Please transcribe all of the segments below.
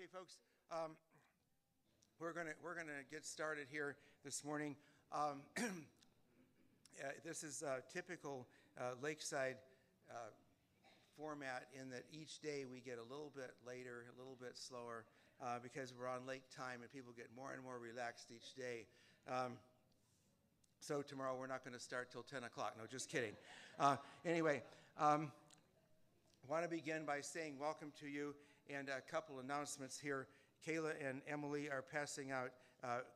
Okay, folks, we're gonna get started here this morning. This is a typical Lakeside format in that each day we get a little bit later, a little bit slower, because we're on lake time and people get more and more relaxed each day. So tomorrow we're not going to start till 10 o'clock. No, just kidding. Anyway, I want to begin by saying welcome to you and a couple announcements here. Kayla and Emily are passing out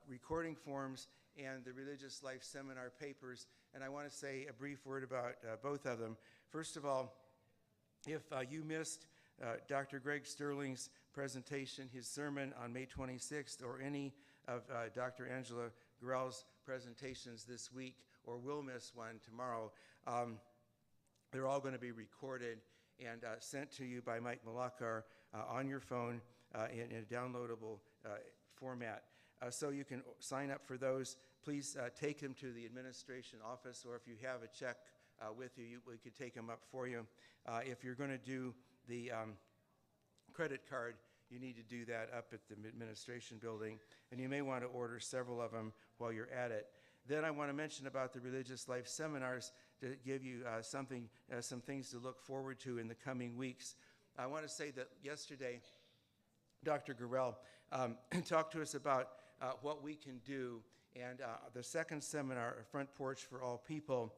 recording forms and the Religious Life Seminar papers, and I want to say a brief word about both of them. First of all, if you missed Dr. Greg Sterling's presentation, his sermon on May 26th, or any of Dr. Angela Gurrell's presentations this week, or will miss one tomorrow, they're all going to be recorded and sent to you by Mike Malakar on your phone in a downloadable format. So you can sign up for those. Please take them to the administration office, or if you have a check with you, we could take them up for you. If you're going to do the credit card, you need to do that up at the administration building, and you may want to order several of them while you're at it. Then I want to mention about the Religious Life Seminars to give you some things to look forward to in the coming weeks. I want to say that yesterday, Dr. Gurrell talked to us about what we can do, and the second seminar, Front Porch for All People,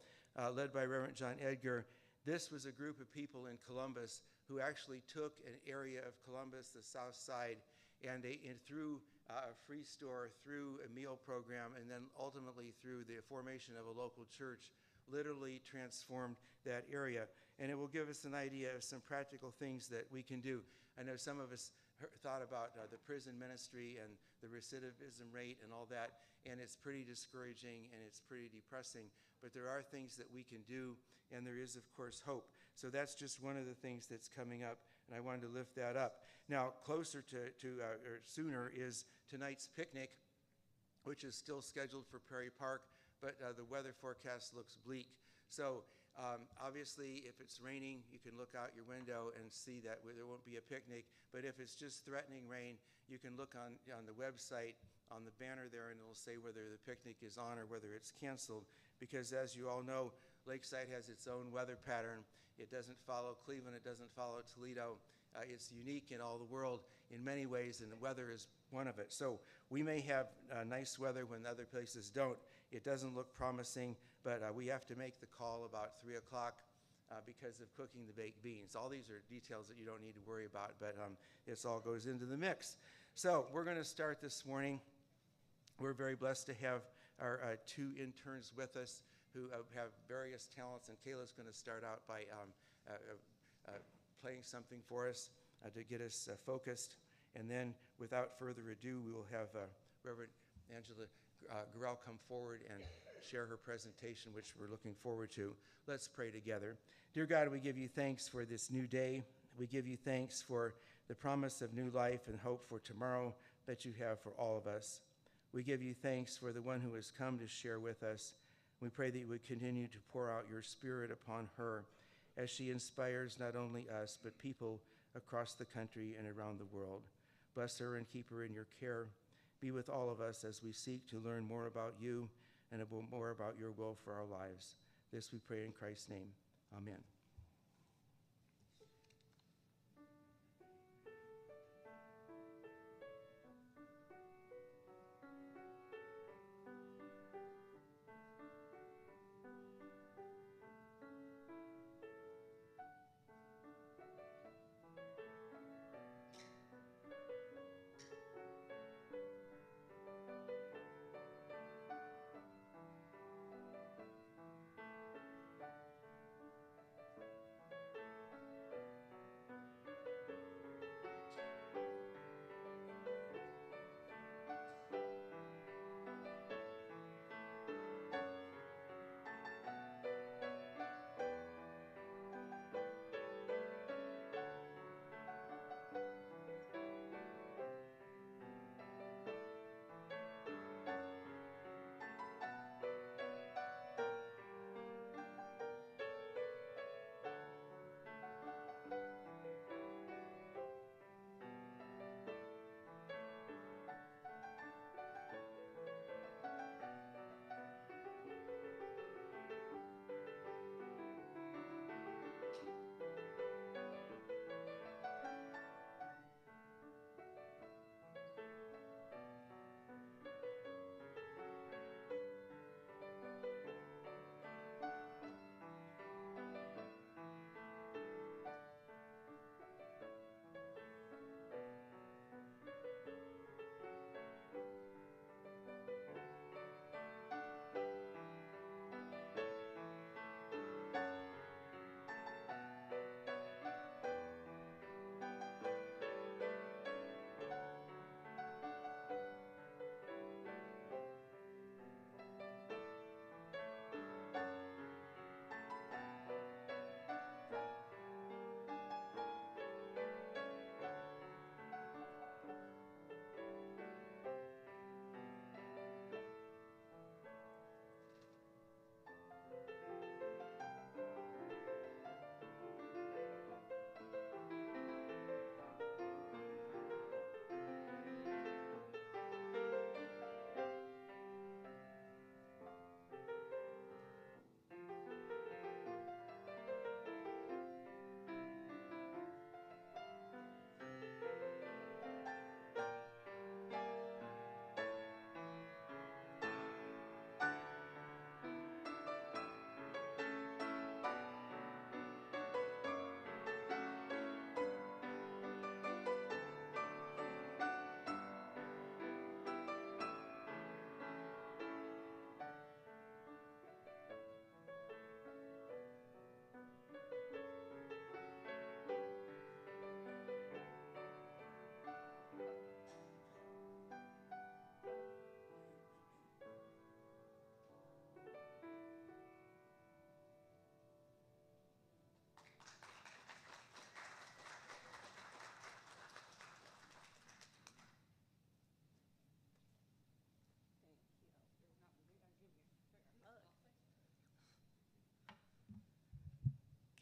led by Reverend John Edgar. This was a group of people in Columbus who actually took an area of Columbus, the south side, and through a free store, through a meal program, and then ultimately through the formation of a local church, literally transformed that area. And it will give us an idea of some practical things that we can do. I know some of us thought about the prison ministry and the recidivism rate and all that, and it's pretty discouraging and it's pretty depressing. But there are things that we can do, and there is, of course, hope. So that's just one of the things that's coming up, and I wanted to lift that up. Now, closer or sooner is tonight's picnic, which is still scheduled for Prairie Park, but the weather forecast looks bleak. So obviously, if it's raining, you can look out your window and see that there won't be a picnic. But if it's just threatening rain, you can look on the website, on the banner there, and it'll say whether the picnic is on or whether it's canceled. Because as you all know, Lakeside has its own weather pattern. It doesn't follow Cleveland. It doesn't follow Toledo. It's unique in all the world in many ways, and the weather is one of it. So we may have nice weather when other places don't. It doesn't look promising, but we have to make the call about 3 o'clock because of cooking the baked beans. All these are details that you don't need to worry about, but this all goes into the mix. So we're going to start this morning. We're very blessed to have our two interns with us who have various talents, and Kayla's going to start out by playing something for us to get us focused. And then, without further ado, we will have Reverend Angela Gurrell come forward and share her presentation, which we're looking forward to. Let's pray together. Dear God, we give you thanks for this new day. We give you thanks for the promise of new life and hope for tomorrow that you have for all of us. We give you thanks for the one who has come to share with us. We pray that you would continue to pour out your Spirit upon her as she inspires not only us, but people across the country and around the world. Bless her and keep her in your care. Be with all of us as we seek to learn more about you and more about your will for our lives. This we pray in Christ's name. Amen.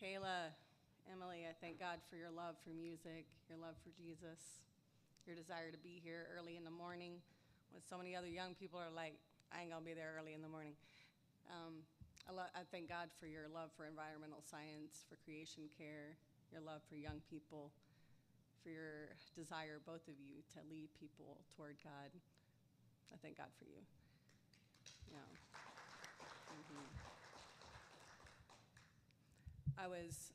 Kayla, Emily, I thank God for your love for music, your love for Jesus, your desire to be here early in the morning when so many other young people are like, I ain't gonna be there early in the morning. I thank God for your love for environmental science, for creation care, your love for young people, for your desire, both of you, to lead people toward God. I thank God for you. Yeah. I was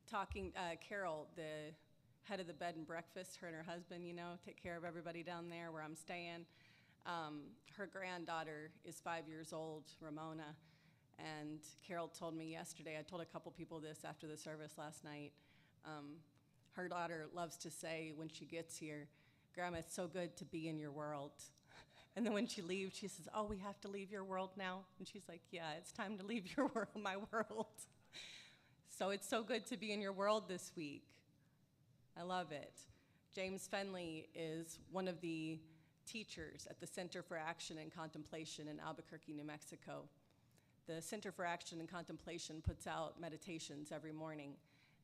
talking, Carol, the head of the bed and breakfast, her and her husband, take care of everybody down there where I'm staying. Her granddaughter is 5 years old, Ramona, and Carol told me yesterday, I told a couple people this after the service last night, her daughter loves to say when she gets here, Grandma, it's so good to be in your world. And then when she leaves, she says, oh, we have to leave your world now? And she's like, yeah, it's time to leave your world, my world. So it's so good to be in your world this week. I love it. James Fenley is one of the teachers at the Center for Action and Contemplation in Albuquerque, New Mexico. The Center for Action and Contemplation puts out meditations every morning,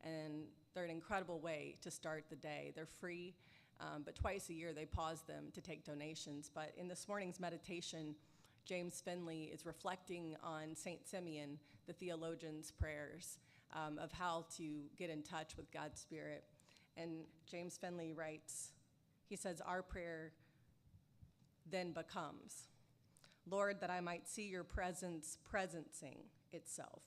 and they're an incredible way to start the day. They're free, but twice a year they pause them to take donations. But in this morning's meditation, James Fenley is reflecting on St. Simeon, the theologian's prayers, of how to get in touch with God's Spirit. And James Fenley writes, he says, our prayer then becomes, Lord, that I might see your presence presencing itself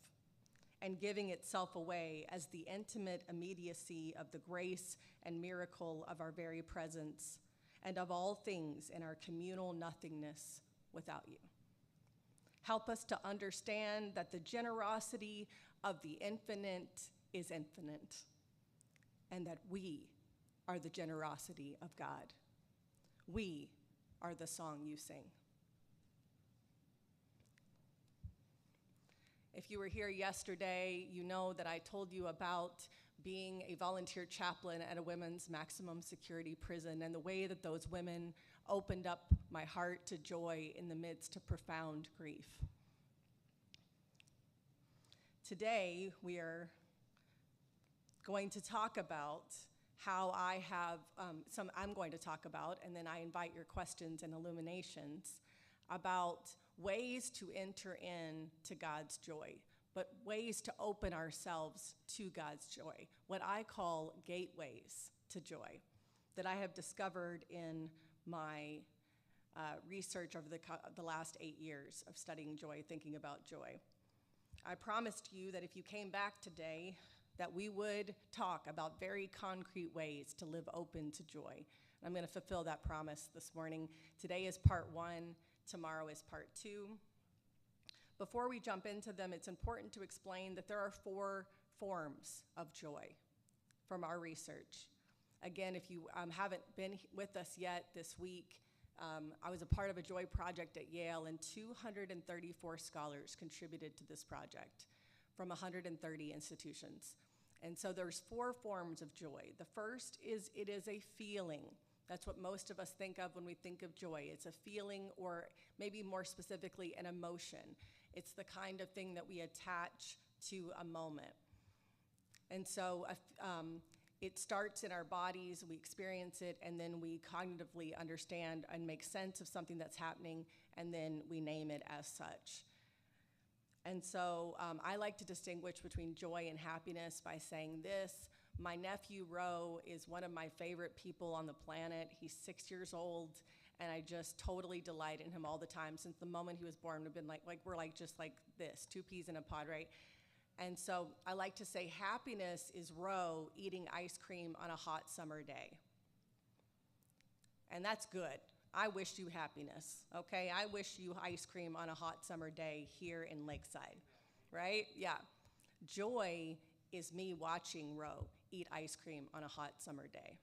and giving itself away as the intimate immediacy of the grace and miracle of our very presence and of all things in our communal nothingness without you. Help us to understand that the generosity of the infinite is infinite, and that we are the generosity of God. We are the song you sing. If you were here yesterday, you know that I told you about being a volunteer chaplain at a women's maximum security prison and the way that those women opened up my heart to joy in the midst of profound grief. Today, we are going to talk about how I'm going to talk about, and then I invite your questions and illuminations about ways to enter into God's joy, but ways to open ourselves to God's joy, what I call gateways to joy, that I have discovered in my research over the last 8 years of studying joy, thinking about joy. I promised you that if you came back today, that we would talk about very concrete ways to live open to joy. And I'm going to fulfill that promise this morning. Today is part 1, tomorrow is part 2. Before we jump into them, it's important to explain that there are 4 forms of joy from our research. Again, if you haven't been with us yet this week, I was a part of a joy project at Yale, and 234 scholars contributed to this project from 130 institutions. And so there's 4 forms of joy. The first is it is a feeling. That's what most of us think of when we think of joy. It's a feeling, or maybe more specifically, an emotion. It's the kind of thing that we attach to a moment. And so it starts in our bodies, we experience it, and then we cognitively understand and make sense of something that's happening, and then we name it as such. And so I like to distinguish between joy and happiness by saying this. My nephew, Ro, is one of my favorite people on the planet. He's 6 years old, and I just totally delight in him all the time. Since the moment he was born, we've been we're just like this, 2 peas in a pod, right? And so I like to say happiness is Ro eating ice cream on a hot summer day. And that's good. I wish you happiness, okay? I wish you ice cream on a hot summer day here in Lakeside, right? Yeah. Joy is me watching Ro eat ice cream on a hot summer day.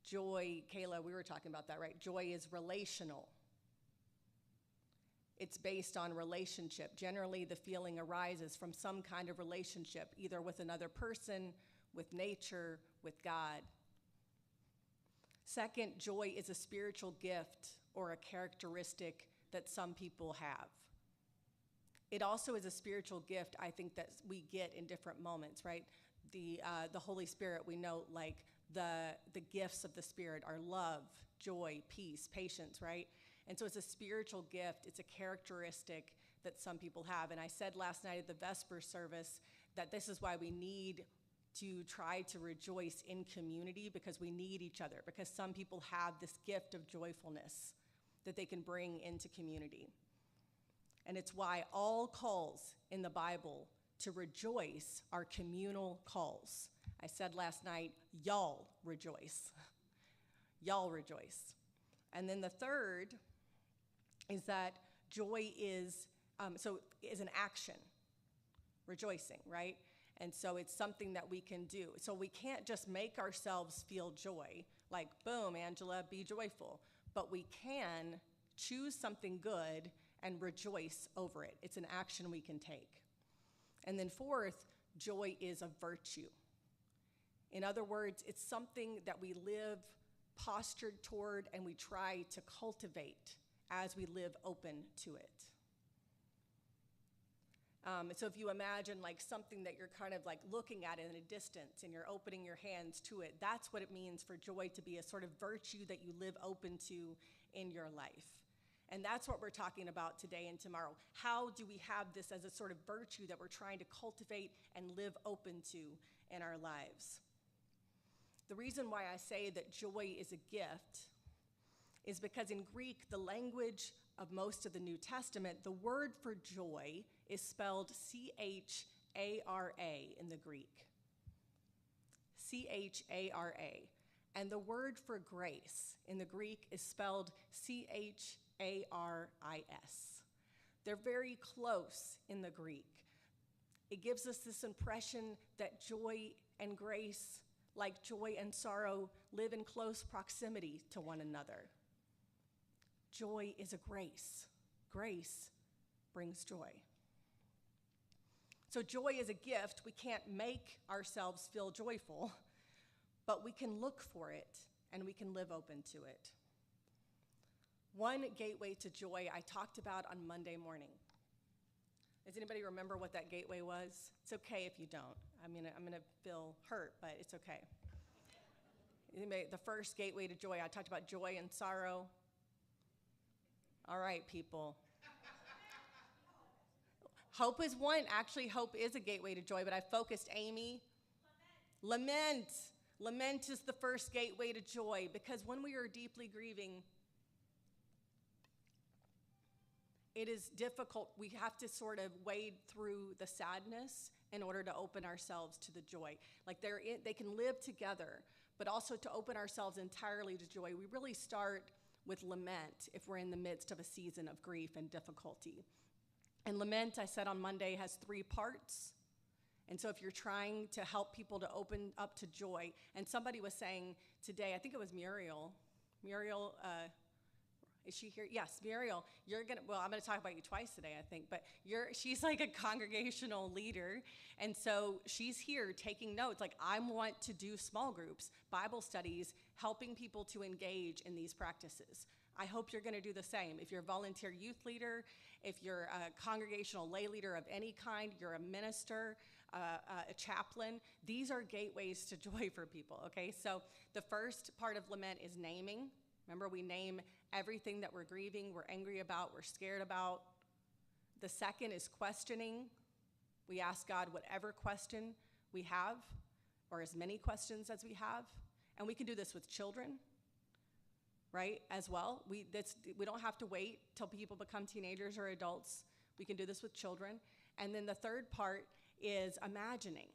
Joy, Kayla, we were talking about that, right? Joy is relational. It's based on relationship. Generally, the feeling arises from some kind of relationship, either with another person, with nature, with God. Second, joy is a spiritual gift or a characteristic that some people have. It also is a spiritual gift, I think, that we get in different moments, right? The Holy Spirit, we know, like the gifts of the Spirit are love, joy, peace, patience, right? And so it's a spiritual gift. It's a characteristic that some people have. And I said last night at the Vesper service that this is why we need to try to rejoice in community, because we need each other, because some people have this gift of joyfulness that they can bring into community. And it's why all calls in the Bible to rejoice are communal calls. I said last night, y'all rejoice. Y'all rejoice. And then the third is that joy is an action, rejoicing, right? And so it's something that we can do. So we can't just make ourselves feel joy, like, boom, Angela, be joyful. But we can choose something good and rejoice over it. It's an action we can take. And then fourth, joy is a virtue. In other words, it's something that we live postured toward and we try to cultivate as we live open to it. So if you imagine like something that you're kind of like looking at in a distance and you're opening your hands to it, that's what it means for joy to be a sort of virtue that you live open to in your life. And that's what we're talking about today and tomorrow. How do we have this as a sort of virtue that we're trying to cultivate and live open to in our lives? The reason why I say that joy is a gift is because in Greek, the language of most of the New Testament, the word for joy is spelled C-H-A-R-A in the Greek. C-H-A-R-A. And the word for grace in the Greek is spelled C-H-A-R-I-S. They're very close in the Greek. It gives us this impression that joy and grace, like joy and sorrow, live in close proximity to one another. Joy is a grace. Grace brings joy. So joy is a gift. We can't make ourselves feel joyful, but we can look for it and we can live open to it. One gateway to joy I talked about on Monday morning. Does anybody remember what that gateway was? It's okay if you don't. I'm gonna feel hurt, but it's okay. The first gateway to joy, I talked about joy and sorrow. All right, people. Hope is one. Actually, hope is a gateway to joy, but I focused Amy. Lament. Lament is the first gateway to joy, because when we are deeply grieving, it is difficult. We have to sort of wade through the sadness in order to open ourselves to the joy. Like they can live together, but also to open ourselves entirely to joy, we really start with lament if we're in the midst of a season of grief and difficulty. And lament, I said on Monday, has 3 parts. And so if you're trying to help people to open up to joy, and somebody was saying today, I think it was Muriel, is she here? Yes, Muriel, I'm gonna talk about you twice today, I think, but she's like a congregational leader, and so she's here taking notes. Like, I want to do small groups, Bible studies, helping people to engage in these practices. I hope you're gonna do the same. If you're a volunteer youth leader, if you're a congregational lay leader of any kind, you're a minister, a chaplain, these are gateways to joy for people, okay? So the first part of lament is naming. Remember, we name everything that we're grieving, we're angry about, we're scared about. The second is questioning. We ask God whatever question we have, or as many questions as we have. And we can do this with children, right, as well. We don't have to wait till people become teenagers or adults. We can do this with children. And then the third part is imagining.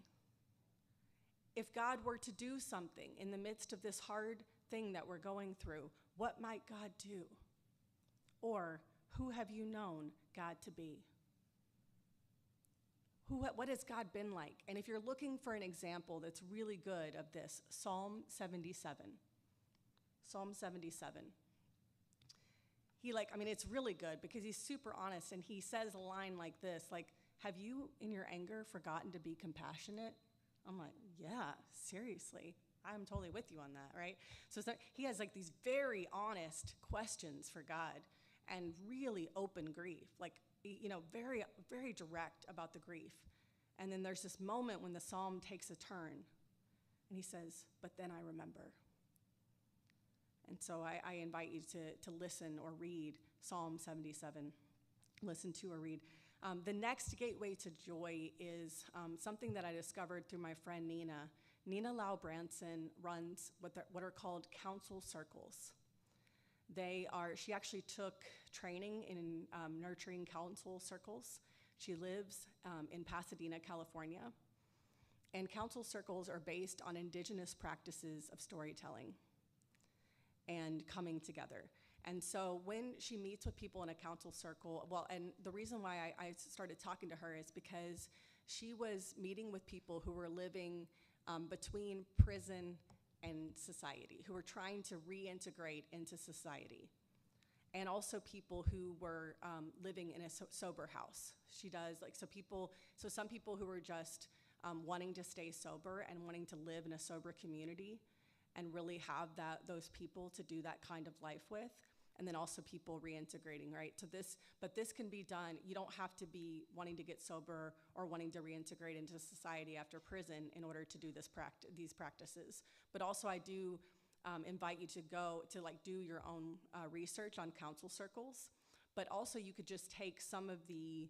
If God were to do something in the midst of this hard thing that we're going through, what might God do? Or who have you known God to be? What has God been like? And if you're looking for an example that's really good of this, Psalm 77. Psalm 77. It's really good because he's super honest, and he says a line like this, like, have you in your anger forgotten to be compassionate? I'm like, yeah, seriously. I'm totally with you on that, right? So he has like these very honest questions for God and really open grief. Like, very, very direct about the grief. And then there's this moment when the psalm takes a turn, and he says, "But then I remember." And so I invite you to listen or read Psalm 77. Listen to or read. The next gateway to joy is something that I discovered through my friend Nina. Nina Lau Branson runs what are called counsel circles. She actually took training in nurturing counsel circles. She lives in Pasadena, California. And counsel circles are based on indigenous practices of storytelling and coming together. And so when she meets with people in a counsel circle, and the reason why I started talking to her is because she was meeting with people who were living between prison and society, who were trying to reintegrate into society, and also people who were living in a sober house. She does, so some people who were just wanting to stay sober and wanting to live in a sober community and really have those people to do that kind of life with, and then also people reintegrating, right? But this can be done. You don't have to be wanting to get sober or wanting to reintegrate into society after prison in order to do these practices. But also I do invite you to go to do your own research on counsel circles. But also you could just take some of the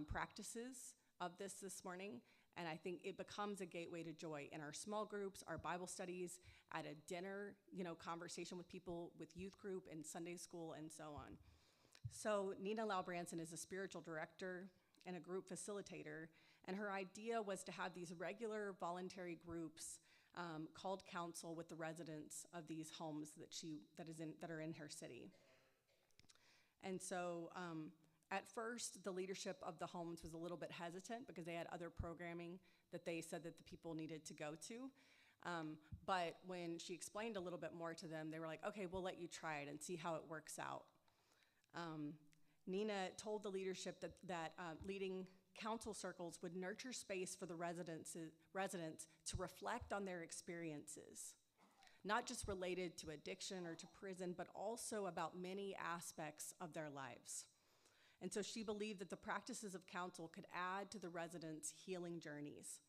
practices of this morning, and I think it becomes a gateway to joy in our small groups, our Bible studies, at a dinner, conversation with people with youth group and Sunday school and so on. So Nina Lau Branson is a spiritual director and a group facilitator, and her idea was to have these regular voluntary groups called counsel with the residents of these homes that are in her city. And so at first, the leadership of the homes was a little bit hesitant because they had other programming that they said that the people needed to go to. But when she explained a little bit more to them, they were like, "Okay, we'll let you try it and see how it works out." Nina told the leadership that leading counsel circles would nurture space for the residents to reflect on their experiences, not just related to addiction or to prison, but also about many aspects of their lives. And so she believed that the practices of counsel could add to the residents' healing journeys.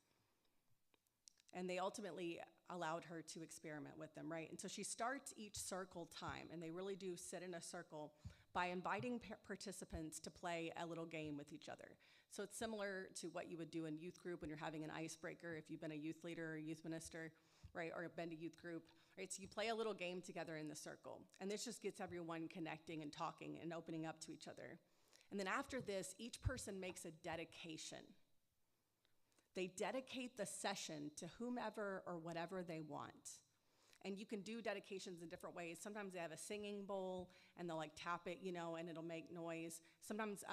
And they ultimately allowed her to experiment with them, right? And so she starts each circle time, and they really do sit in a circle, by inviting participants to play a little game with each other. So it's similar to what you would do in youth group when you're having an icebreaker, if you've been a youth leader or youth minister, right, or been to youth group, right? So you play a little game together in the circle, and this just gets everyone connecting and talking and opening up to each other. And then after this, each person makes a dedication. They dedicate the session to whomever or whatever they want. And you can do dedications in different ways. Sometimes they have a singing bowl, and they'll tap it, and it'll make noise. Sometimes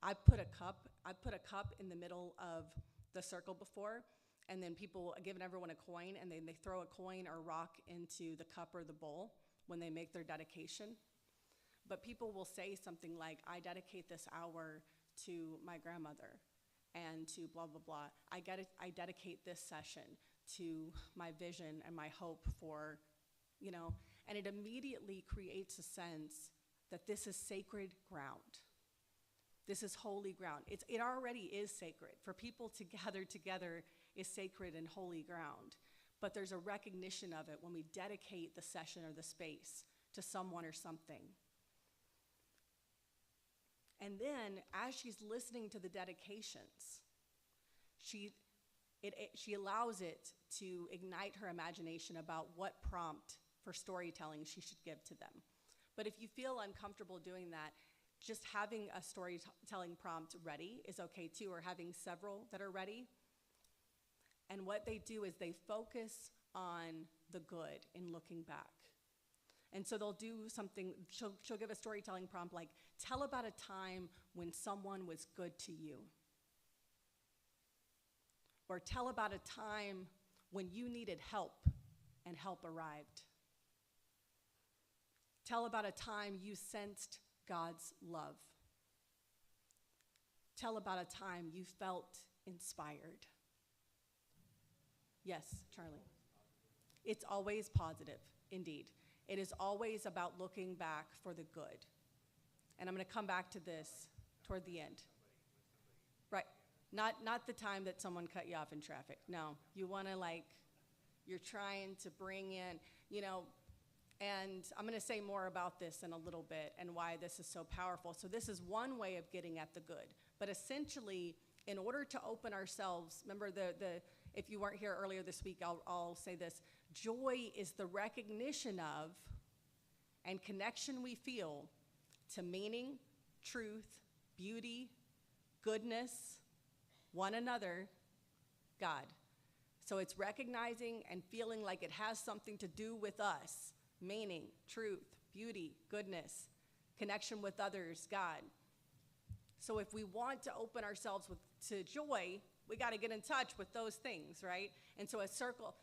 I put a cup in the middle of the circle before, and then people giving everyone a coin, and then they throw a coin or rock into the cup or the bowl when they make their dedication. But people will say something like, "I dedicate this hour to my grandmother and to blah, blah, blah. I dedicate this session to my vision and my hope for," and it immediately creates a sense that this is sacred ground. This is holy ground. It already is sacred. For people to gather together is sacred and holy ground. But there's a recognition of it when we dedicate the session or the space to someone or something. And then, as she's listening to the dedications, she allows it to ignite her imagination about what prompt for storytelling she should give to them. But if you feel uncomfortable doing that, just having a storytelling prompt ready is okay too, or having several that are ready. And what they do is they focus on the good in looking back. And so they'll do something, she'll give a storytelling prompt like, "Tell about a time when someone was good to you." Or "Tell about a time when you needed help and help arrived." "Tell about a time you sensed God's love." "Tell about a time you felt inspired." Yes, Charlie. It's always positive, indeed. It is always about looking back for the good. And I'm going to come back to this toward the end. Right. Not the time that someone cut you off in traffic. No. You want to you're trying to bring in, and I'm going to say more about this in a little bit and why this is so powerful. So this is one way of getting at the good. But essentially, in order to open ourselves, remember if you weren't here earlier this week, I'll say this. Joy is the recognition of and connection we feel to meaning, truth, beauty, goodness, one another, God. So it's recognizing and feeling like it has something to do with us. Meaning, truth, beauty, goodness, connection with others, God. So if we want to open ourselves to joy, we got to get in touch with those things, right? And so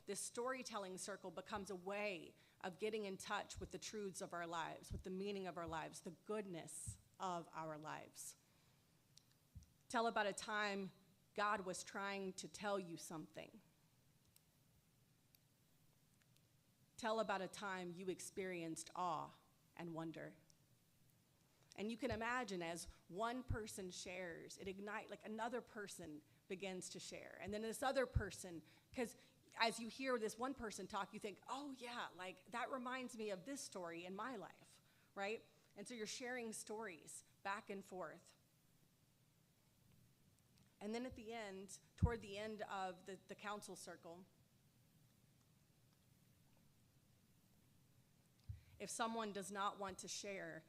this storytelling circle becomes a way of getting in touch with the truths of our lives, with the meaning of our lives, the goodness of our lives. Tell about a time God was trying to tell you something. Tell about a time you experienced awe and wonder. And you can imagine as one person shares, it ignites, another person begins to share. And then this other person, because as you hear this one person talk, you think, oh yeah, that reminds me of this story in my life, right? And so you're sharing stories back and forth. And then at the end, toward the end of the council circle, if someone does not want to share,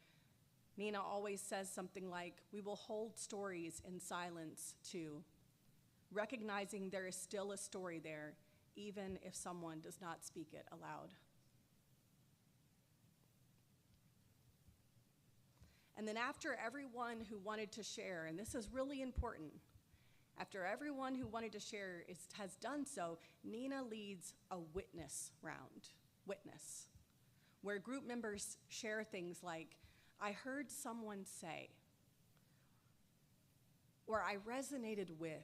Nina always says something like, we will hold stories in silence too, recognizing there is still a story there, even if someone does not speak it aloud. And then after everyone who wanted to share, and this is really important, after everyone who wanted to share has done so, Nina leads a witness round, where group members share things like, I heard someone say, or I resonated with,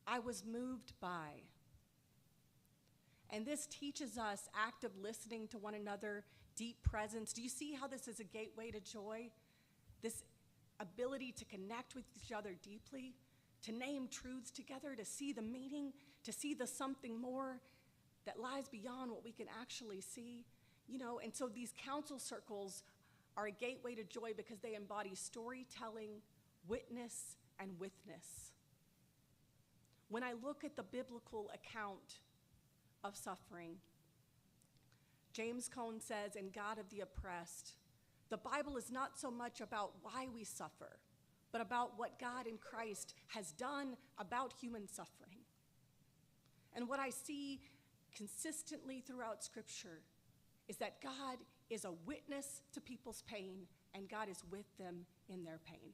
I was moved by. And this teaches us active listening to one another, deep presence. Do you see how this is a gateway to joy? This ability to connect with each other deeply, to name truths together, to see the meaning, to see the something more that lies beyond what we can actually see, and so these council circles are a gateway to joy because they embody storytelling, witness, and witness. When I look at the biblical account of suffering, James Cone says, in God of the Oppressed, the Bible is not so much about why we suffer, but about what God in Christ has done about human suffering. And what I see consistently throughout Scripture is that God is a witness to people's pain, and God is with them in their pain.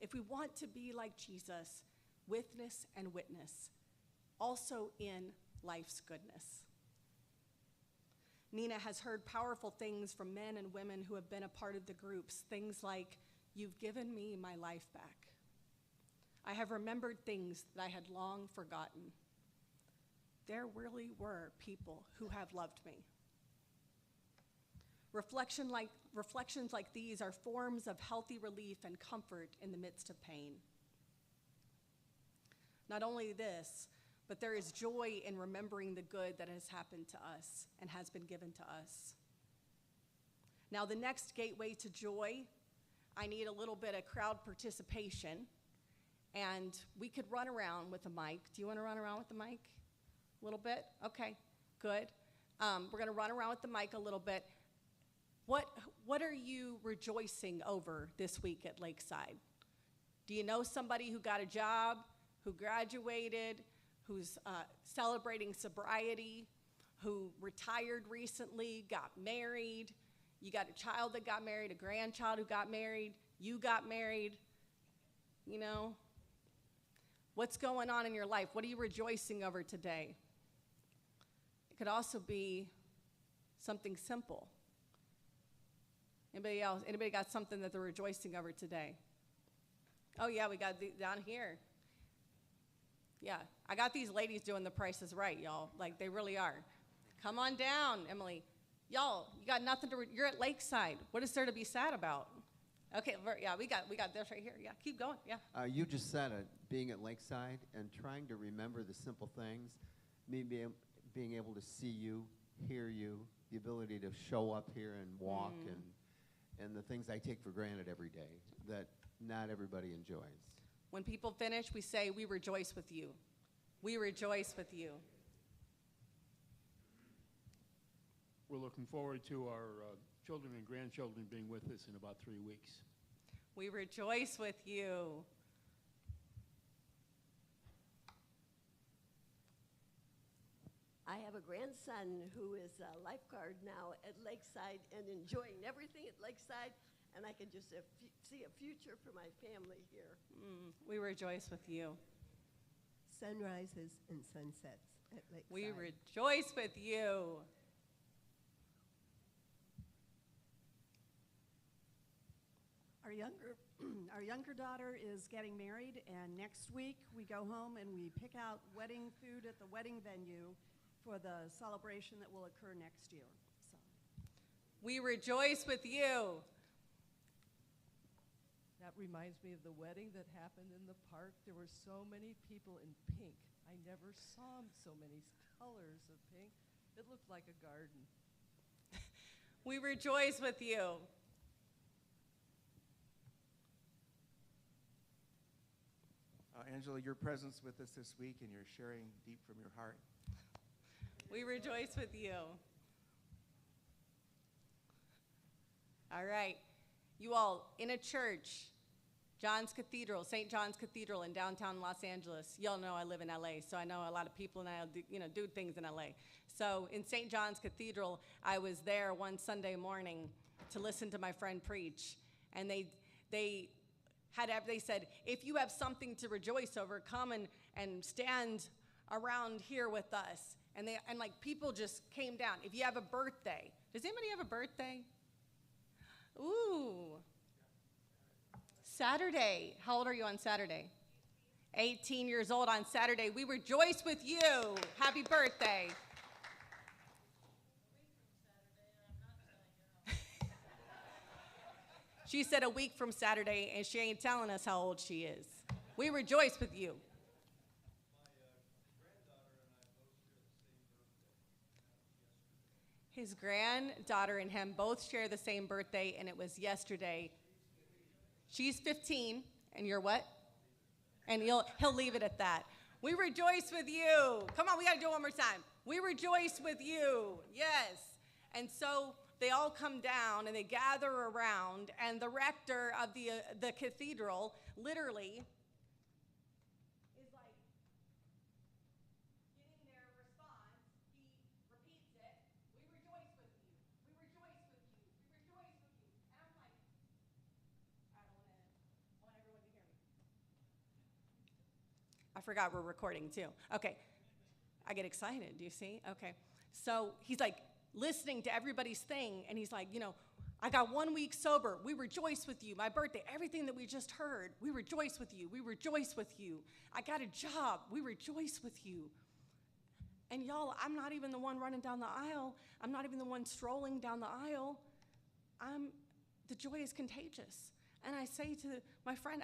If we want to be like Jesus, witness and witness, also in life's goodness. Nina has heard powerful things from men and women who have been a part of the groups, things like, you've given me my life back. I have remembered things that I had long forgotten. There really were people who have loved me. Reflections like these are forms of healthy relief and comfort in the midst of pain. Not only this, but there is joy in remembering the good that has happened to us and has been given to us. Now, the next gateway to joy, I need a little bit of crowd participation, and we could run around with a mic. Do you want to run around with the mic? A little bit? Okay, good. We're going to run around with the mic a little bit. What are you rejoicing over this week at Lakeside? Do you know somebody who got a job, who graduated, who's celebrating sobriety, who retired recently, got married? You got a child that got married, a grandchild who got married, you got married, What's going on in your life? What are you rejoicing over today? It could also be something simple. Anybody else? Anybody got something that they're rejoicing over today? Oh, yeah, we got down here. Yeah, I got these ladies doing the Price is Right, y'all. They really are. Come on down, Emily. Y'all, you got nothing you're at Lakeside. What is there to be sad about? Okay, yeah, we got this right here. Yeah, keep going. Yeah. You just said it, being at Lakeside and trying to remember the simple things, me being able to see you, hear you, the ability to show up here and walk, and the things I take for granted every day that not everybody enjoys. When people finish, we say, we rejoice with you. We rejoice with you. We're looking forward to our children and grandchildren being with us in about 3 weeks. We rejoice with you. I have a grandson who is a lifeguard now at Lakeside and enjoying everything at Lakeside, and I can just see a future for my family here. We rejoice with you. Sunrises and sunsets at Lakeside. We rejoice with you. Our younger daughter is getting married, and next week we go home and we pick out wedding food at the wedding venue for the celebration that will occur next year. So. We rejoice with you. That reminds me of the wedding that happened in the park. There were so many people in pink. I never saw so many colors of pink. It looked like a garden. We rejoice with you. Angela, your presence with us this week, and you're sharing deep from your heart. We rejoice with you. All right. You all, in a church, John's Cathedral, St. John's Cathedral in downtown Los Angeles. Y'all know I live in LA, so I know a lot of people and I do things in LA. So in St. John's Cathedral, I was there one Sunday morning to listen to my friend preach, and they said, if you have something to rejoice over, come and stand around here with us. And people just came down. If you have a birthday, does anybody have a birthday? Ooh. Saturday. How old are you on Saturday? 18 years old on Saturday. We rejoice with you. Happy birthday. She said a week from Saturday, and she ain't telling us how old she is. We rejoice with you. His granddaughter and him both share the same birthday, and it was yesterday. She's 15, and you're what? And he'll leave it at that. We rejoice with you. Come on, we got to do it one more time. We rejoice with you. Yes. And so they all come down and they gather around, and the rector of the cathedral literally is like getting their response. He repeats it. We rejoice with you. We rejoice with you. We rejoice with you. And I'm like, I don't want everyone to hear me. I forgot we're recording too. Okay. I get excited. Do you see? Okay. So he's like listening to everybody's thing, and he's like, I got 1 week sober. We rejoice with you. My birthday, everything that we just heard, we rejoice with you. We rejoice with you. I got a job. We rejoice with you. And y'all, I'm not even the one running down the aisle. I'm not even the one strolling down the aisle. The joy is contagious. And I say to my friend,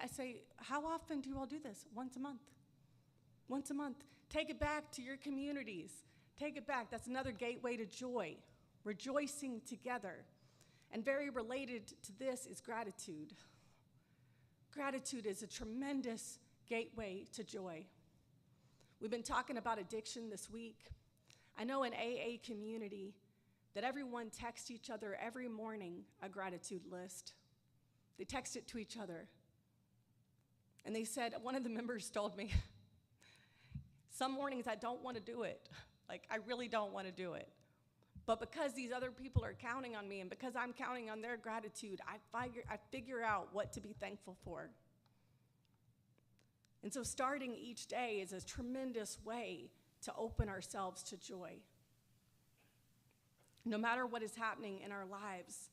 how often do you all do this? Once a month. Once a month. Take it back to your communities. Take it back. That's another gateway to joy, rejoicing together. And very related to this is gratitude. Gratitude is a tremendous gateway to joy. We've been talking about addiction this week. I know in AA community that everyone texts each other every morning a gratitude list. They text it to each other. And they said, one of the members told me, some mornings I don't want to do it. I really don't want to do it. But because these other people are counting on me, and because I'm counting on their gratitude, I figure out what to be thankful for. And so starting each day is a tremendous way to open ourselves to joy. No matter what is happening in our lives,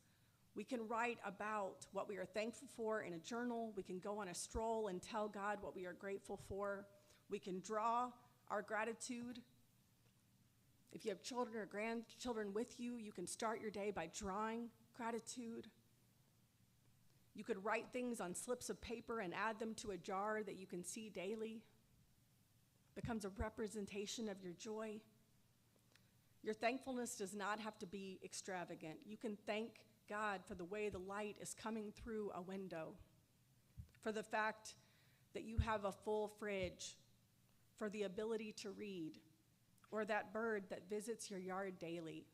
we can write about what we are thankful for in a journal. We can go on a stroll and tell God what we are grateful for. We can draw our gratitude. If you have children or grandchildren with you, you can start your day by drawing gratitude. You could write things on slips of paper and add them to a jar that you can see daily. Becomes a representation of your joy. Your thankfulness does not have to be extravagant. You can thank God for the way the light is coming through a window, for the fact that you have a full fridge, for the ability to read, or that bird that visits your yard daily.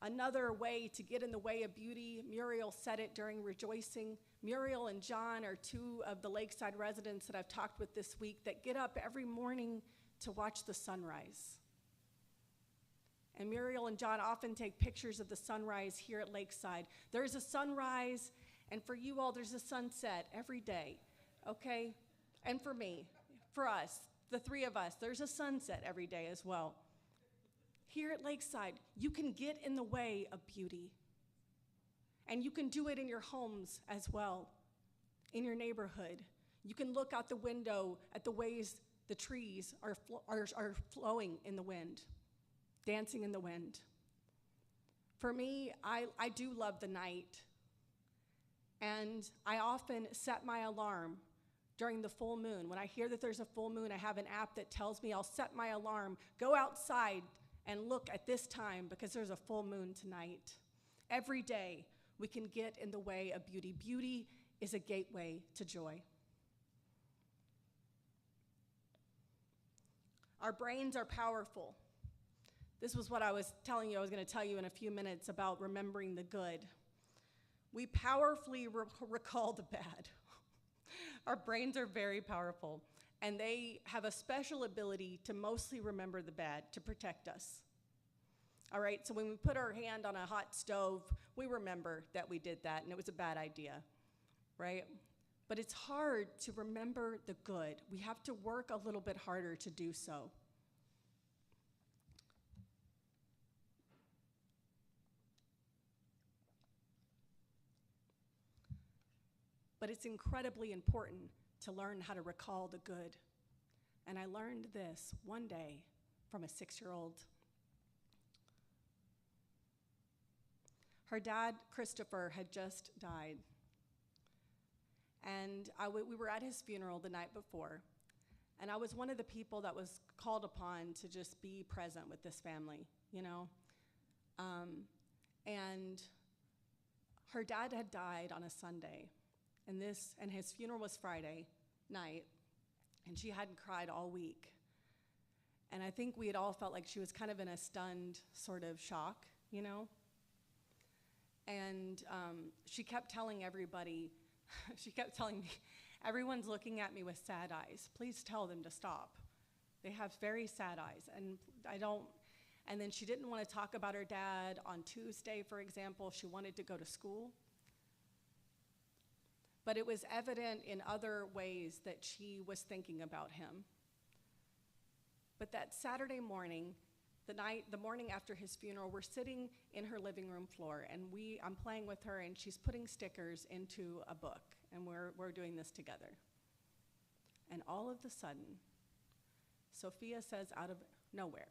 Another way to get in the way of beauty, Muriel said it during Rejoicing. Muriel and John are two of the Lakeside residents that I've talked with this week that get up every morning to watch the sunrise. And Muriel and John often take pictures of the sunrise here at Lakeside. There's a sunrise, and for you all, there's a sunset every day, okay? And for me, for us, the three of us, there's a sunset every day as well. Here at Lakeside, you can get in the way of beauty. And you can do it in your homes as well, in your neighborhood. You can look out the window at the ways the trees are flowing in the wind, dancing in the wind. For me, I do love the night. And I often set my alarm during the full moon. When I hear that there's a full moon, I have an app that tells me I'll set my alarm, go outside and look at this time because there's a full moon tonight. Every day, we can get in the way of beauty. Beauty is a gateway to joy. Our brains are powerful. This was what I was telling you I was going to tell you in a few minutes about remembering the good. We powerfully recall the bad. Our brains are very powerful, and they have a special ability to mostly remember the bad, to protect us. All right, so when we put our hand on a hot stove, we remember that we did that, and it was a bad idea, right? But it's hard to remember the good. We have to work a little bit harder to do so. But it's incredibly important to learn how to recall the good. And I learned this one day from a 6-year-old. Her dad, Christopher, had just died. And we were at his funeral the night before. And I was one of the people that was called upon to just be present with this family, you know? And her dad had died on a Sunday. And his funeral was Friday night, and she hadn't cried all week. And I think we had all felt like she was kind of in a stunned sort of shock, you know? And she kept telling everybody, she kept telling me, everyone's looking at me with sad eyes. Please tell them to stop. They have very sad eyes, and then she didn't want to talk about her dad on Tuesday, for example. She wanted to go to school. But it was evident in other ways that she was thinking about him. But that Saturday morning, the morning after his funeral, we're sitting in her living room floor, and I'm playing with her, and she's putting stickers into a book, and we're doing this together. And all of a sudden, Sophia says out of nowhere,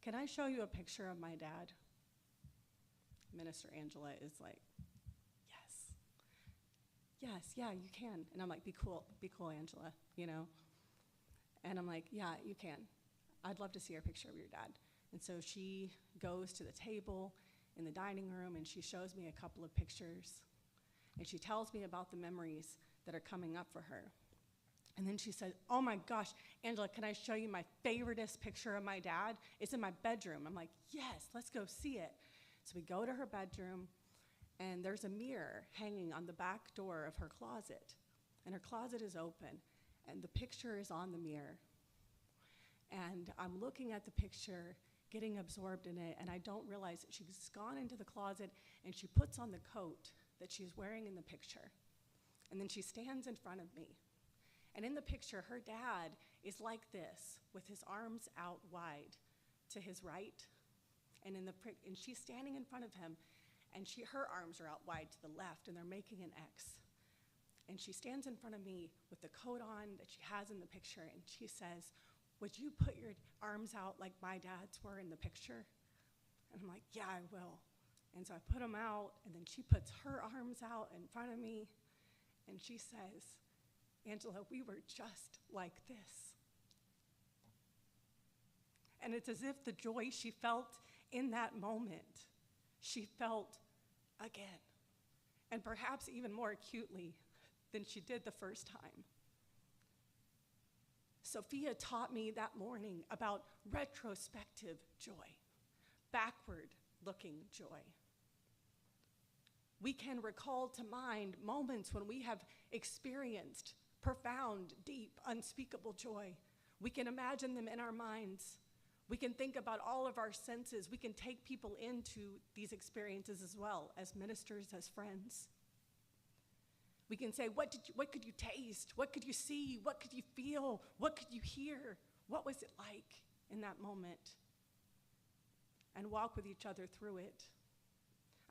"Can I show you a picture of my dad?" Minister Angela is like, yes, yeah, you can. And I'm like, be cool, Angela, you know? And I'm like, yeah, you can. I'd love to see a picture of your dad. And so she goes to the table in the dining room, and she shows me a couple of pictures. And she tells me about the memories that are coming up for her. And then she said, "Oh my gosh, Angela, can I show you my favoriteest picture of my dad? It's in my bedroom." I'm like, yes, let's go see it. So we go to her bedroom, and there's a mirror hanging on the back door of her closet. And her closet is open, and the picture is on the mirror. And I'm looking at the picture, getting absorbed in it, and I don't realize that she's gone into the closet, and she puts on the coat that she's wearing in the picture. And then she stands in front of me. And in the picture, her dad is like this, with his arms out wide to his right. And she's standing in front of him, and her arms are out wide to the left, and they're making an X. And she stands in front of me with the coat on that she has in the picture, and she says, "Would you put your arms out like my dad's were in the picture?" And I'm like, "Yeah, I will." And so I put them out, and then she puts her arms out in front of me, and she says, Angela, we were just like this. And it's as if the joy she felt in that moment, she felt again, and perhaps even more acutely than she did the first time. Sophia taught me that morning about retrospective joy, backward-looking joy. We can recall to mind moments when we have experienced profound, deep, unspeakable joy. We can imagine them in our minds. We can think about all of our senses. We can take people into these experiences as well, as ministers, as friends. We can say, what could you taste? What could you see? What could you feel? What could you hear? What was it like in that moment? And walk with each other through it.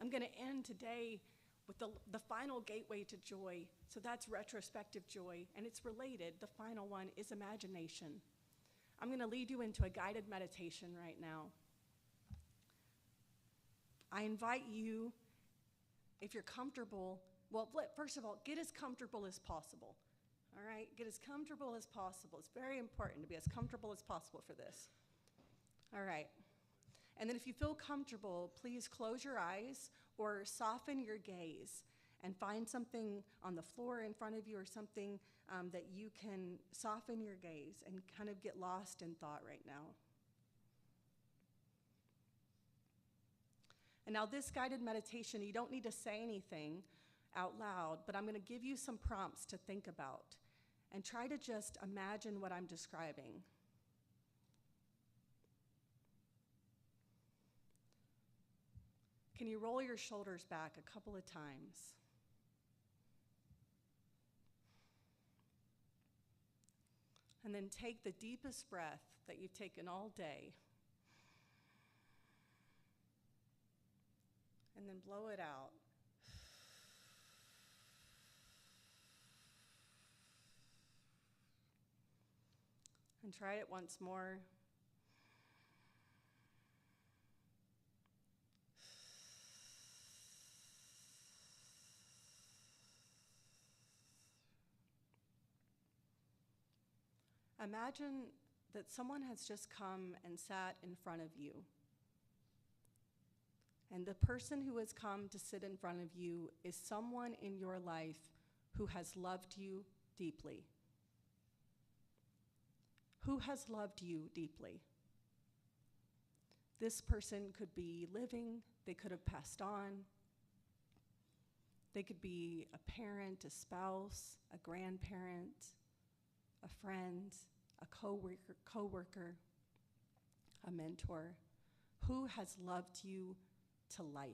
I'm going to end today with the final gateway to joy. So that's retrospective joy, and it's related. The final one is imagination. I'm going to lead you into a guided meditation right now. I invite you, if you're comfortable, well, first of all, get as comfortable as possible. All right? Get as comfortable as possible. It's very important to be as comfortable as possible for this. All right. And then if you feel comfortable, please close your eyes or soften your gaze and find something on the floor in front of you or something that you can soften your gaze and kind of get lost in thought right now. And now this guided meditation, you don't need to say anything out loud, but I'm going to give you some prompts to think about and try to just imagine what I'm describing. Can you roll your shoulders back a couple of times? And then take the deepest breath that you've taken all day. And then blow it out. And try it once more. Imagine that someone has just come and sat in front of you. And the person who has come to sit in front of you is someone in your life who has loved you deeply. Who has loved you deeply? This person could be living, they could have passed on. They could be a parent, a spouse, a grandparent, a friend, a coworker, a mentor. Who has loved you to life?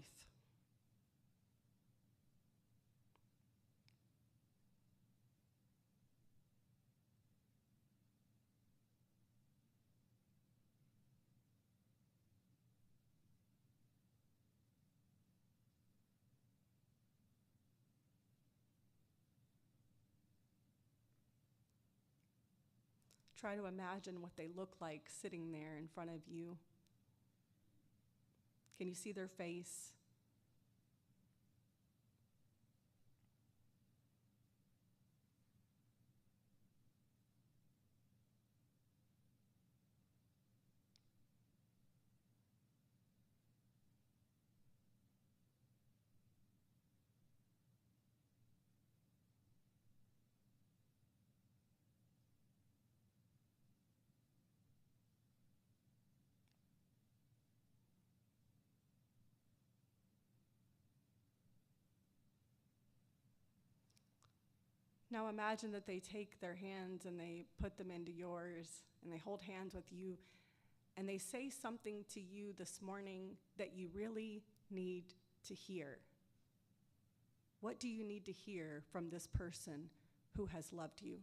Try to imagine what they look like sitting there in front of you. Can you see their face? Now imagine that they take their hands and they put them into yours and they hold hands with you and they say something to you this morning that you really need to hear. What do you need to hear from this person who has loved you?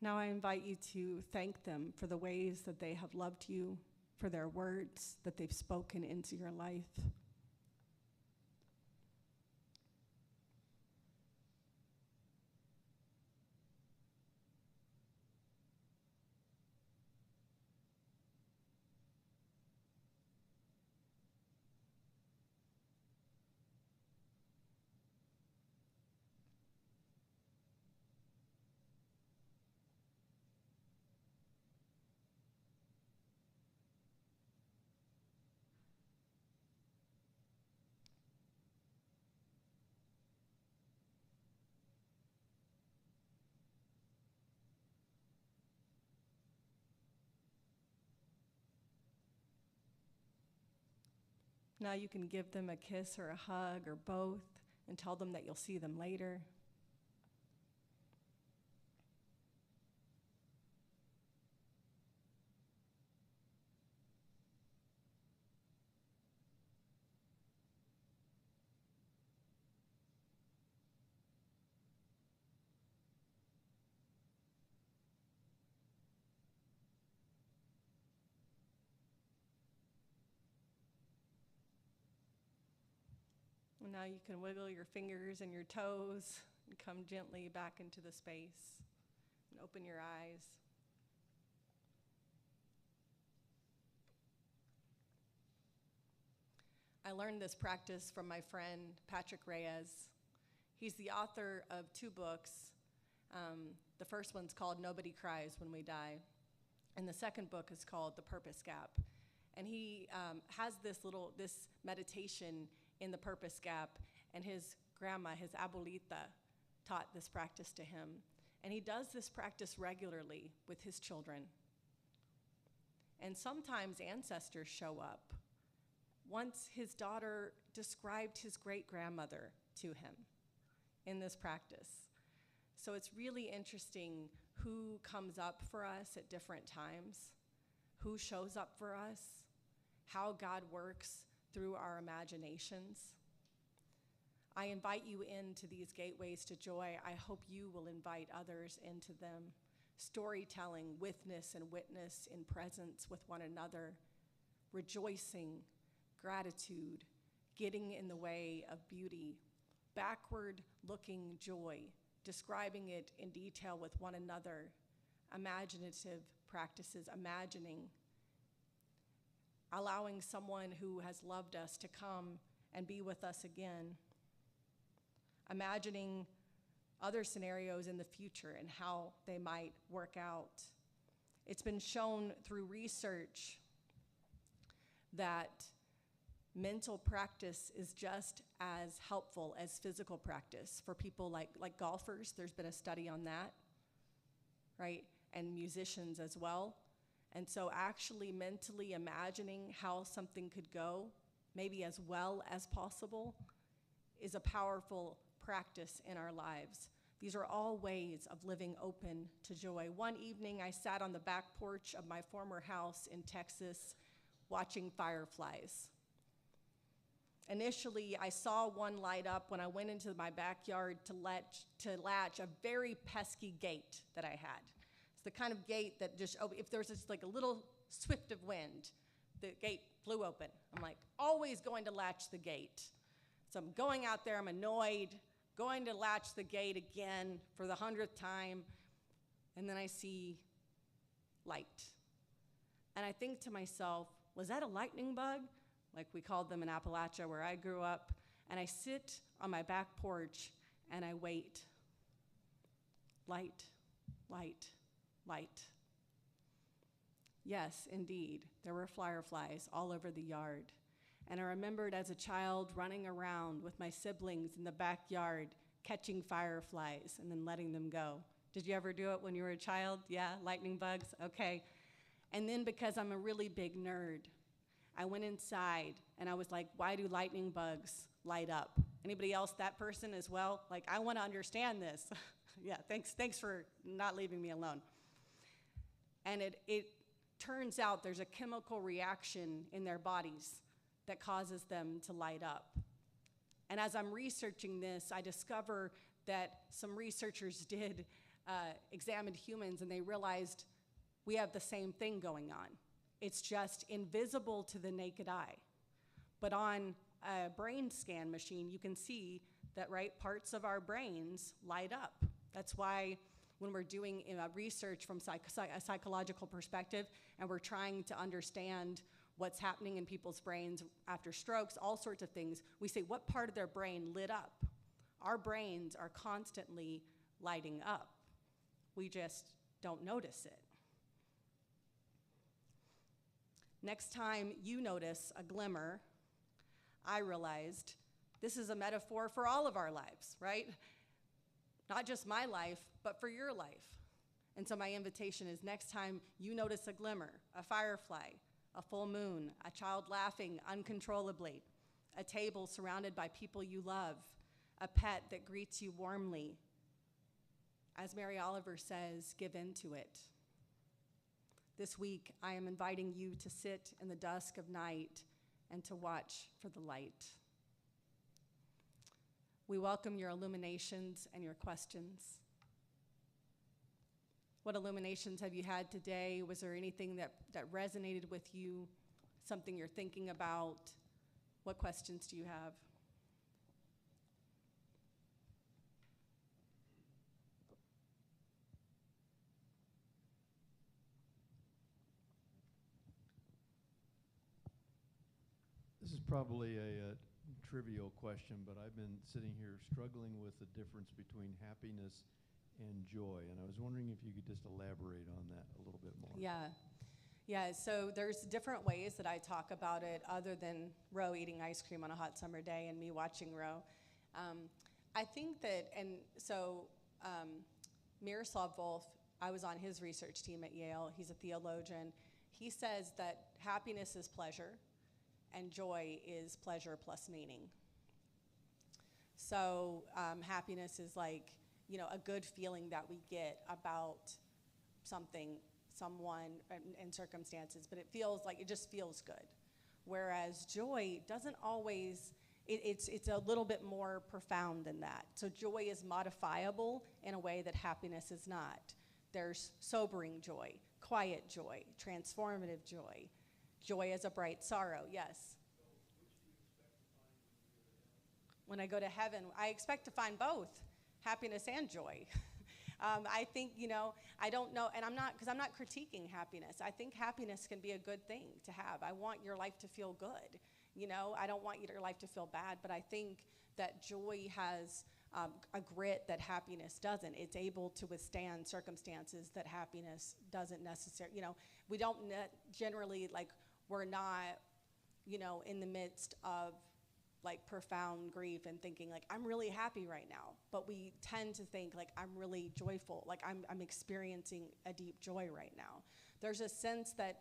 Now I invite you to thank them for the ways that they have loved you, for their words that they've spoken into your life. Now you can give them a kiss or a hug or both and tell them that you'll see them later. And now you can wiggle your fingers and your toes and come gently back into the space and open your eyes. I learned this practice from my friend Patrick Reyes. He's the author of 2 books. The first one's called Nobody Cries When We Die, and the second book is called The Purpose Gap. And he has this meditation in the purpose gap, and his grandma, his abuelita, taught this practice to him. And he does this practice regularly with his children. And sometimes ancestors show up. Once his daughter described his great-grandmother to him in this practice. So it's really interesting who comes up for us at different times, who shows up for us, how God works through our imaginations. I invite you into these gateways to joy. I hope you will invite others into them. Storytelling, witness and witness in presence with one another, rejoicing, gratitude, getting in the way of beauty, backward-looking joy, describing it in detail with one another, imaginative practices, imagining, allowing someone who has loved us to come and be with us again, imagining other scenarios in the future and how they might work out. It's been shown through research that mental practice is just as helpful as physical practice for people like golfers. There's been a study on that, right? And musicians as well. And so actually mentally imagining how something could go, maybe as well as possible, is a powerful practice in our lives. These are all ways of living open to joy. One evening, I sat on the back porch of my former house in Texas watching fireflies. Initially, I saw one light up when I went into my backyard to latch a very pesky gate that I had. It's the kind of gate that just, if there's just like a little swift of wind, the gate flew open. I'm like, always going to latch the gate. So I'm going out there, I'm annoyed, going to latch the gate again for the 100th time, and then I see light. And I think to myself, was that a lightning bug? Like we called them in Appalachia where I grew up. And I sit on my back porch and I wait. Light, light, light. Yes, indeed, there were fireflies all over the yard. And I remembered as a child running around with my siblings in the backyard, catching fireflies and then letting them go. Did you ever do it when you were a child? Yeah, lightning bugs? Okay. And then because I'm a really big nerd, I went inside and I was like, why do lightning bugs light up? Anybody else that person as well? Like, I want to understand this. Yeah, thanks for not leaving me alone. And it turns out there's a chemical reaction in their bodies that causes them to light up. And as I'm researching this, I discover that some researchers did examined humans, and they realized we have the same thing going on. It's just invisible to the naked eye. But on a brain scan machine, you can see that, right, parts of our brains light up. That's why when we're doing research from a psychological perspective, and we're trying to understand what's happening in people's brains after strokes, all sorts of things, we say, what part of their brain lit up? Our brains are constantly lighting up. We just don't notice it. Next time you notice a glimmer, I realized this is a metaphor for all of our lives, right? Not just my life, but for your life. And so my invitation is, next time you notice a glimmer, a firefly, a full moon, a child laughing uncontrollably, a table surrounded by people you love, a pet that greets you warmly, as Mary Oliver says, give in to it. This week, I am inviting you to sit in the dusk of night and to watch for the light. We welcome your illuminations and your questions. What illuminations have you had today? Was there anything that resonated with you, something you're thinking about? What questions do you have? This is probably a trivial question, but I've been sitting here struggling with the difference between happiness and joy, and I was wondering if you could just elaborate on that a little bit more. Yeah, so there's different ways that I talk about it other than Ro eating ice cream on a hot summer day and me watching Ro. I think that, Miroslav Volf, I was on his research team at Yale. He's a theologian. He says that happiness is pleasure and joy is pleasure plus meaning. So happiness is like, a good feeling that we get about something, someone, and circumstances, but it just feels good. Whereas joy doesn't always, it's a little bit more profound than that. So joy is modifiable in a way that happiness is not. There's sobering joy, quiet joy, transformative joy. Joy as a bright sorrow, yes. When I go to heaven, I expect to find both happiness and joy. I think, I don't know, and I'm not critiquing happiness. I think happiness can be a good thing to have. I want your life to feel good. I don't want your life to feel bad, but I think that joy has a grit that happiness doesn't. It's able to withstand circumstances that happiness doesn't necessarily, we don't generally, we're not, in the midst of profound grief and thinking I'm really happy right now, but we tend to think I'm really joyful, I'm experiencing a deep joy right now. There's a sense that,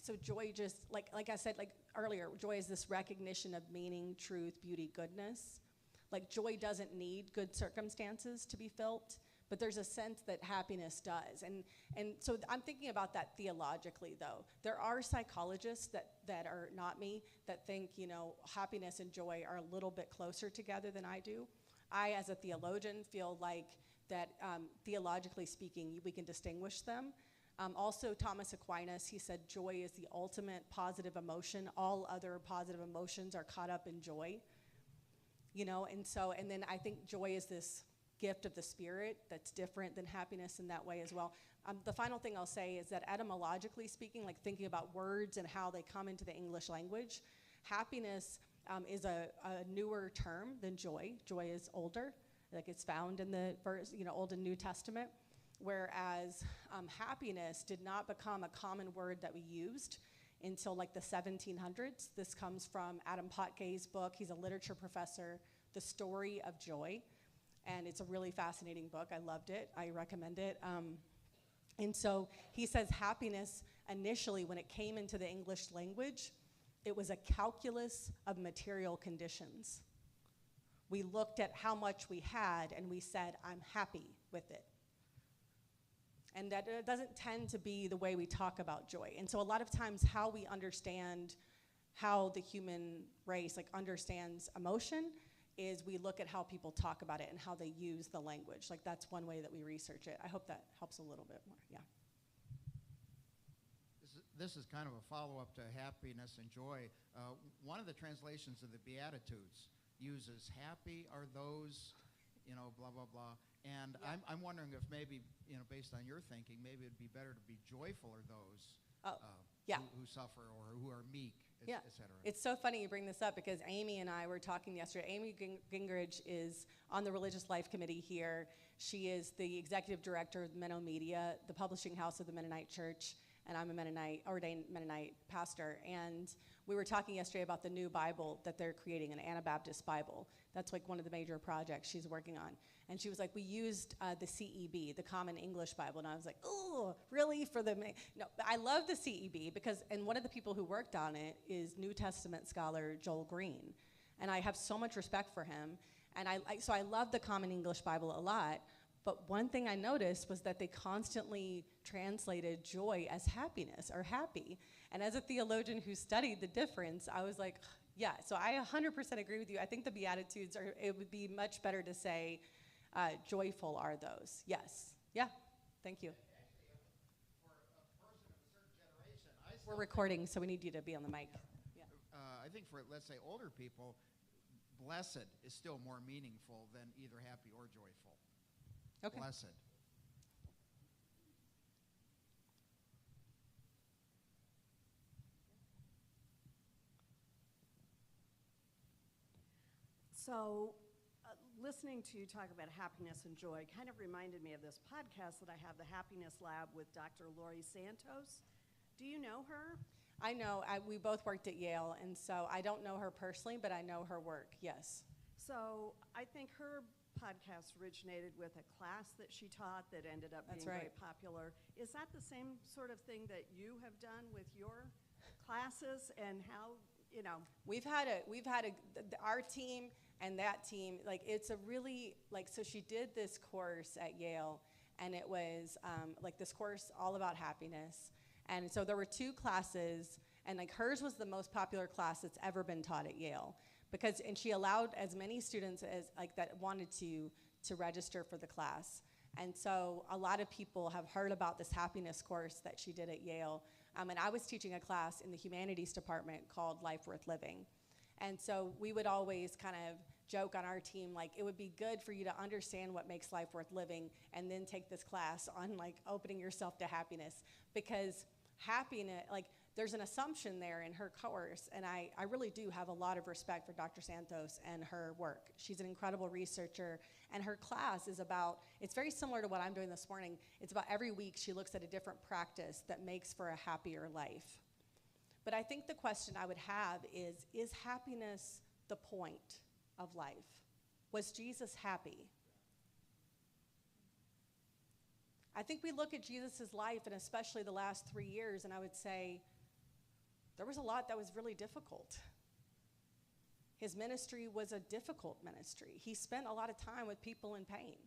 so joy just, like I said earlier, joy is this recognition of meaning, truth, beauty, goodness. Joy doesn't need good circumstances to be felt, but there's a sense that happiness does. And so I'm thinking about that theologically, though. There are psychologists that are not me that think, happiness and joy are a little bit closer together than I do. I, as a theologian, feel that theologically speaking, we can distinguish them. Also, Thomas Aquinas, he said joy is the ultimate positive emotion. All other positive emotions are caught up in joy. And then I think joy is this gift of the spirit that's different than happiness in that way as well. The final thing I'll say is that etymologically speaking, thinking about words and how they come into the English language, happiness is a newer term than joy. Joy is older, it's found in the Old and New Testament, whereas happiness did not become a common word that we used until the 1700s. This comes from Adam Potka's book. He's a literature professor, The Story of Joy. And it's a really fascinating book. I loved it. I recommend it. And so he says happiness, initially, when it came into the English language, it was a calculus of material conditions. We looked at how much we had, and we said, I'm happy with it. And that doesn't tend to be the way we talk about joy. And so a lot of times how we understand how the human race understands emotion is we look at how people talk about it and how they use the language. Like that's one way that we research it. I hope that helps a little bit more. Yeah. This is kind of a follow-up to happiness and joy. One of the translations of the Beatitudes uses happy are those, blah, blah, blah. And Yeah. I'm wondering if maybe, based on your thinking, maybe it'd be better to be joyful are those yeah. who suffer or who are meek, Yeah, et cetera. it's so funny you bring this up because Amy and I were talking yesterday. Amy Gingrich is on the Religious Life Committee here. She is the executive director of Menno Media, the publishing house of the Mennonite Church, and I'm a ordained Mennonite pastor. And we were talking yesterday about the new Bible that they're creating, an Anabaptist Bible. That's like one of the major projects she's working on. And she was like, we used the CEB, the Common English Bible. And I was like, oh, really? No, but I love the CEB because, and one of the people who worked on it is New Testament scholar Joel Green. And I have so much respect for him. And so I love the Common English Bible a lot. But one thing I noticed was that they constantly translated joy as happiness or happy. And as a theologian who studied the difference, I was like, yeah, so I 100% agree with you. I think the Beatitudes it would be much better to say, joyful are those. Yes. Yeah. Thank you. For a person of a certain generation, We're recording, so we need you to be on the mic. Yeah. I think for, let's say, older people, blessed is still more meaningful than either happy or joyful. Okay. Blessed. So, listening to you talk about happiness and joy kind of reminded me of this podcast that I have, the Happiness Lab with Dr. Lori Santos. Do you know her? I know. We both worked at Yale, and so I don't know her personally, but I know her work, yes. So I think her podcast originated with a class that she taught that ended up being That's right. very popular. Is that the same sort of thing that you have done with your classes and how, our team and that team, like it's a really, like, so she did this course at Yale, and it was like this course all about happiness. And so there were 2 classes, and like hers was the most popular class that's ever been taught at Yale. And she allowed as many students as like that wanted to register for the class. And so a lot of people have heard about this happiness course that she did at Yale. And I was teaching a class in the humanities department called Life Worth Living. And so we would always kind of joke on our team, like, it would be good for you to understand what makes life worth living and then take this class on, like, opening yourself to happiness. Because happiness, like, there's an assumption there in her course, and I really do have a lot of respect for Dr. Santos and her work. She's an incredible researcher, and her class is about, it's very similar to what I'm doing this morning. It's about every week she looks at a different practice that makes for a happier life. But I think the question I would have is happiness the point of life? Was Jesus happy? I think we look at Jesus' life, and especially the last 3 years, and I would say there was a lot that was really difficult. His ministry was a difficult ministry. He spent a lot of time with people in pain.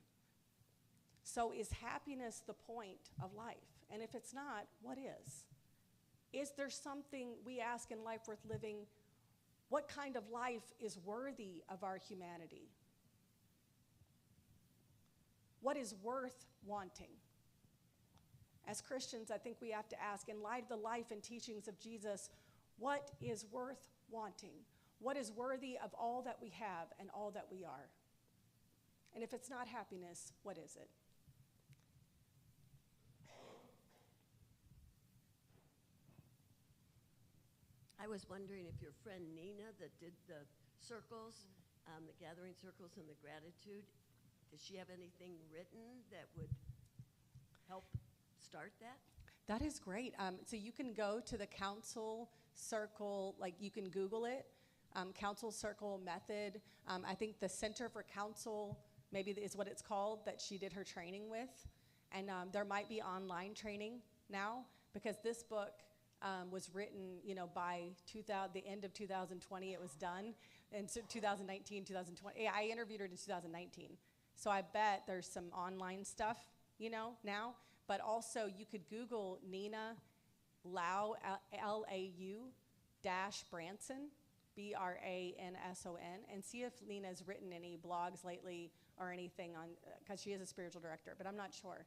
So is happiness the point of life? And if it's not, what is? Is there something we ask in Life Worth Living, what kind of life is worthy of our humanity? What is worth wanting? As Christians, I think we have to ask, in light of the life and teachings of Jesus, what is worth wanting? What is worthy of all that we have and all that we are? And if it's not happiness, what is it? I was wondering if your friend Nina that did the circles, the gathering circles and the gratitude, does she have anything written that would help start that? That is great. So you can go to the Council Circle, like you can Google it, Council Circle Method. I think the Center for Council maybe is what it's called that she did her training with. And there might be online training now because this book was written, by the end of 2020, it was done. And so 2019, 2020, I interviewed her in 2019. So I bet there's some online stuff, now. But also you could Google Nina Lau, L-A-U, Branson, Branson, and see if Nina's written any blogs lately or anything on, because she is a spiritual director, but I'm not sure.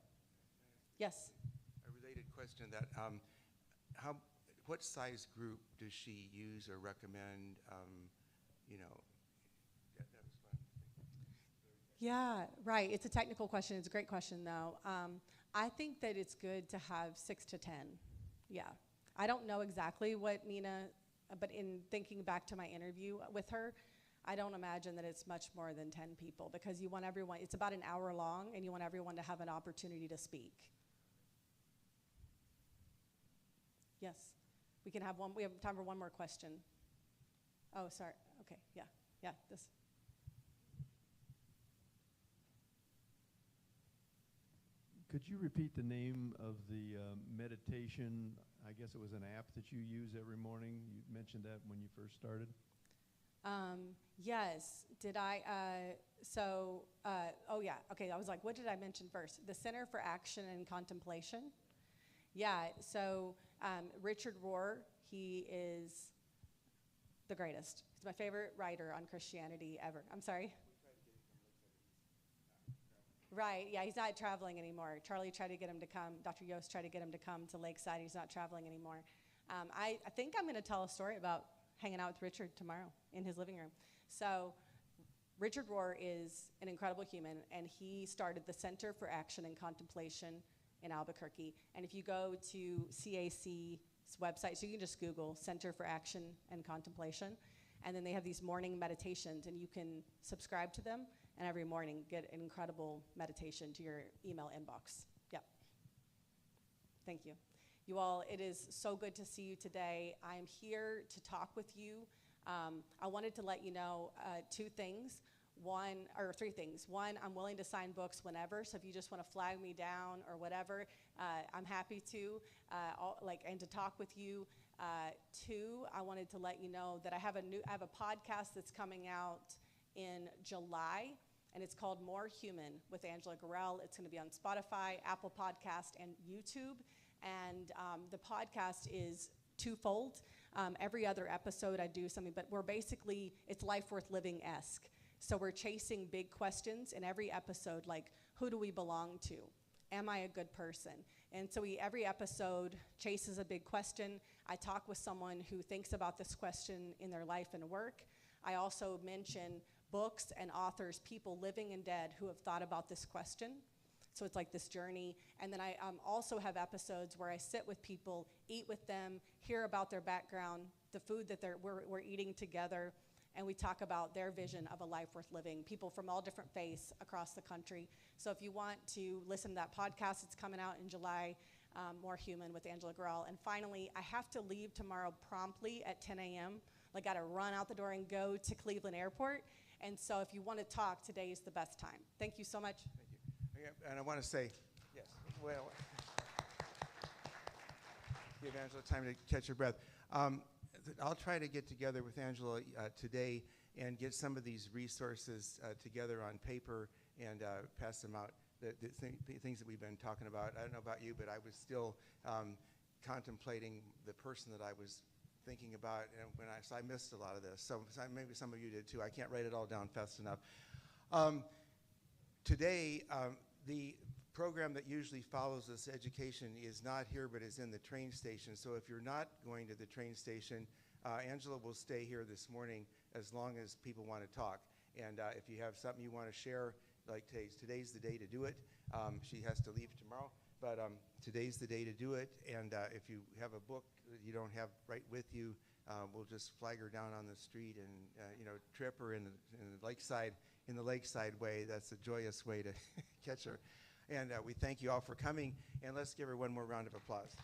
Yes? A related question that, what size group does she use or recommend, you know? That was fun. Yeah, right. It's a technical question. It's a great question, though. I think that it's good to have 6 to 10. Yeah. I don't know exactly what Nina, but in thinking back to my interview with her, I don't imagine that it's much more than 10 people, because you want everyone, it's about an hour long, and you want everyone to have an opportunity to speak. Yes. We can have one. We have time for one more question. Oh, sorry. Okay. Yeah. Yeah. This. Could you repeat the name of the meditation? I guess it was an app that you use every morning. You mentioned that when you first started. Yes. Did I? Oh, yeah. Okay. I was like, what did I mention first? The Center for Action and Contemplation. Yeah. So Richard Rohr, he is the greatest. He's my favorite writer on Christianity ever. I'm sorry? Right, yeah, he's not traveling anymore. Charlie tried to get him to come, Dr. Yost tried to get him to come to Lakeside. He's not traveling anymore. I think I'm going to tell a story about hanging out with Richard tomorrow in his living room. So Richard Rohr is an incredible human, and he started the Center for Action and Contemplation in Albuquerque. And if you go to CAC's website, so you can just Google Center for Action and Contemplation, and then they have these morning meditations, and you can subscribe to them, and every morning get an incredible meditation to your email inbox. Yep. Thank you. You all, it is so good to see you today. I'm here to talk with you. I wanted to let you know three things. One, I'm willing to sign books whenever, so if you just want to flag me down or whatever, I'm happy to, and to talk with you. Two, I wanted to let you know that I have a podcast that's coming out in July, and it's called More Human with Angela Gorell. It's going to be on Spotify, Apple Podcast, and YouTube. And the podcast is twofold. Every other episode I do something, but it's life worth living-esque. So we're chasing big questions in every episode, like who do we belong to? Am I a good person? And so every episode chases a big question. I talk with someone who thinks about this question in their life and work. I also mention books and authors, people living and dead, who have thought about this question. So it's like this journey. And then I also have episodes where I sit with people, eat with them, hear about their background, the food that we're eating together, and we talk about their vision of a life worth living, people from all different faiths across the country. So if you want to listen to that podcast, it's coming out in July, More Human with Angela Gorell. And finally, I have to leave tomorrow promptly at 10 a.m. I got to run out the door and go to Cleveland Airport. And so if you want to talk, today is the best time. Thank you so much. Thank you. And I want to say, yes, well, give Angela time to catch her breath. I'll try to get together with Angela today and get some of these resources together on paper and pass them out, the things that we've been talking about. I don't know about you, but I was still contemplating the person that I was thinking about, and so I missed a lot of this. So maybe some of you did too. I can't write it all down fast enough. Today, the program that usually follows this education is not here, but is in the train station. So if you're not going to the train station, Angela will stay here this morning as long as people want to talk. And if you have something you want to share, like today's the day to do it. She has to leave tomorrow, but today's the day to do it. And if you have a book that you don't have right with you, we'll just flag her down on the street and trip her in the lakeside way. That's a joyous way to catch her. And we thank you all for coming, and let's give her one more round of applause.